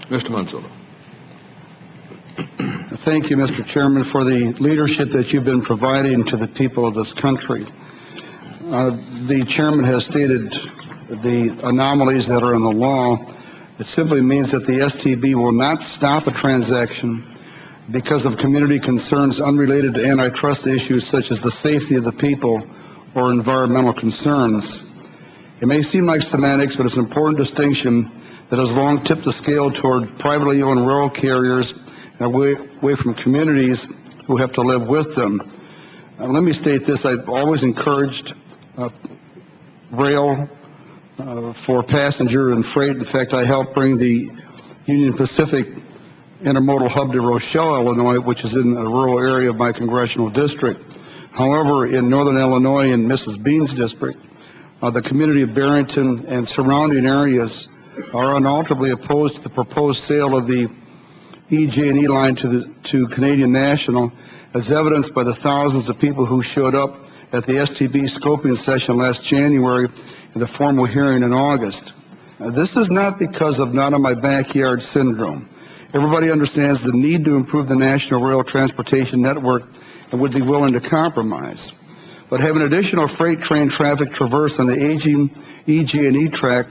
Mr. Manzullo. Thank you, Mr. Chairman, for the leadership that you've been providing to the people of this country. The chairman has stated the anomalies that are in the law. It simply means that the STB will not stop a transaction because of community concerns unrelated to antitrust issues such as the safety of the people or environmental concerns. It may seem like semantics, but it's an important distinction that has long tipped the scale toward privately owned rail carriers and away from communities who have to live with them. Let me state this. I've always encouraged rail for passenger and freight. In fact, I helped bring the Union Pacific intermodal hub to Rochelle, Illinois, which is in a rural area of my congressional district. However, in northern Illinois, in Mrs. Bean's district, the community of Barrington and surrounding areas are unalterably opposed to the proposed sale of the EJ&E line to Canadian National, as evidenced by the thousands of people who showed up at the STB scoping session last January and the formal hearing in August. This is not because of not in my backyard syndrome. Everybody understands the need to improve the national rail transportation network and would be willing to compromise. But having additional freight train traffic traverse on the aging EJ&E track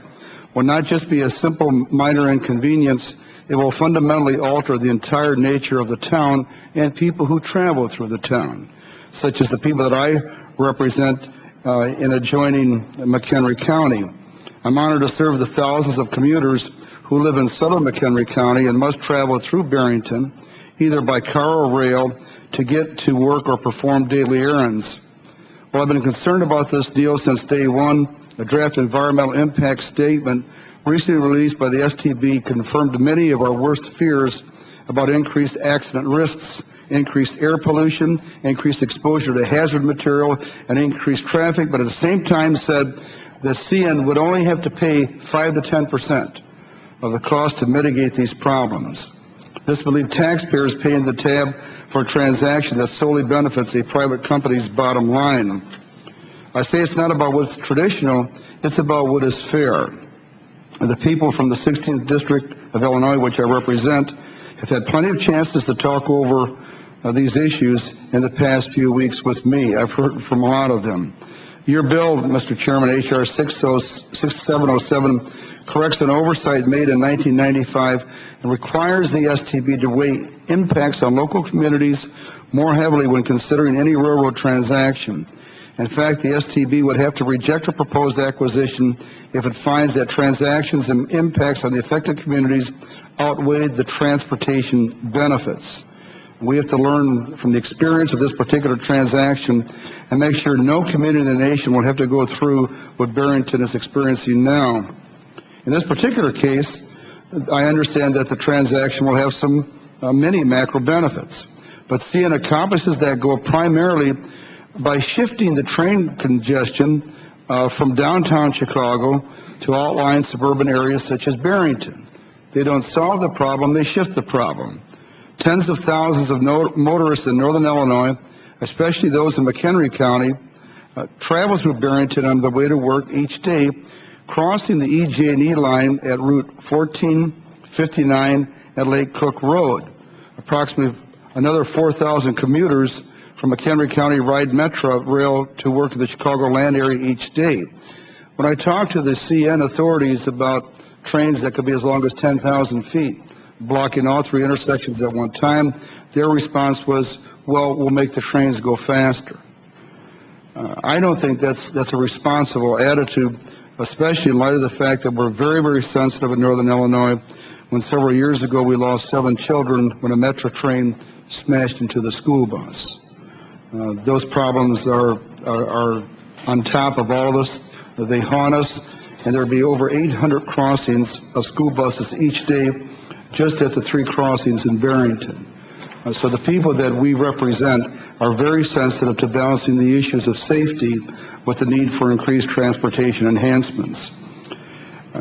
will not just be a simple minor inconvenience, it will fundamentally alter the entire nature of the town and people who travel through the town, such as the people that I represent in adjoining McHenry County. I'm honored to serve the thousands of commuters who live in southern McHenry County and must travel through Barrington, either by car or rail, to get to work or perform daily errands. Well, I've been concerned about this deal since day one. A draft environmental impact statement recently released by the STB confirmed many of our worst fears about increased accident risks, increased air pollution, increased exposure to hazard material, and increased traffic, but at the same time said that CN would only have to pay 5 to 10% of the cost to mitigate these problems. This would leave taxpayers paying the tab for a transaction that solely benefits a private company's bottom line. I say it's not about what's traditional, it's about what is fair. And the people from the 16th District of Illinois, which I represent, have had plenty of chances to talk over these issues in the past few weeks with me. I've heard from a lot of them. Your bill, Mr. Chairman, H.R. 6707, corrects an oversight made in 1995 and requires the STB to weigh impacts on local communities more heavily when considering any railroad transaction. In fact, the STB would have to reject a proposed acquisition if it finds that transactions and impacts on the affected communities outweighed the transportation benefits. We have to learn from the experience of this particular transaction and make sure no community in the nation will have to go through what Barrington is experiencing now. In this particular case, I understand that the transaction will have some many macro benefits, but CN accomplishes that goal primarily by shifting the train congestion from downtown Chicago to outlying suburban areas such as Barrington. They don't solve the problem, they shift the problem. Tens of thousands of motorists in northern Illinois, especially those in McHenry County, travel through Barrington on the way to work each day, crossing the EJ&E line at Route 1459 at Lake Cook Road. Approximately another 4,000 commuters from McHenry County ride Metro rail to work in the Chicagoland area each day. When I talk to the CN authorities about trains that could be as long as 10,000 feet, blocking all three intersections at one time, their response was, well, we'll make the trains go faster. I don't think that's a responsible attitude, especially in light of the fact that we're very, very sensitive in northern Illinois when several years ago we lost 7 children when a Metro train smashed into the school bus. Those problems are on top of all of us. They haunt us, and there will be over 800 crossings of school buses each day just at the 3 crossings in Barrington. So the people that we represent are very sensitive to balancing the issues of safety with the need for increased transportation enhancements.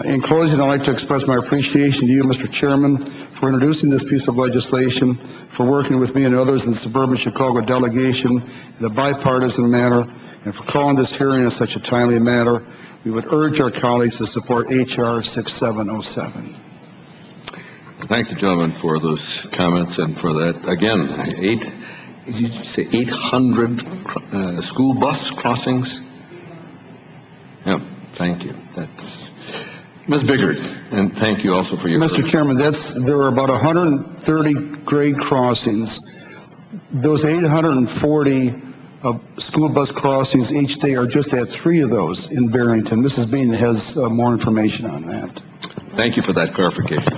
In closing, I'd like to express my appreciation to you, Mr. Chairman, for introducing this piece of legislation, for working with me and others in the suburban Chicago delegation in a bipartisan manner, and for calling this hearing in such a timely manner. We would urge our colleagues to support H.R. 6707. Thank the gentleman for those comments and for that. Again, did you say 800 school bus crossings? Yeah, thank you. That's Ms. Biggert, and thank you also for your... Mr. Chairman, there are about 130 grade crossings. Those 840 school bus crossings each day are just at 3 of those in Barrington. Mrs. Bean has more information on that. Thank you for that clarification.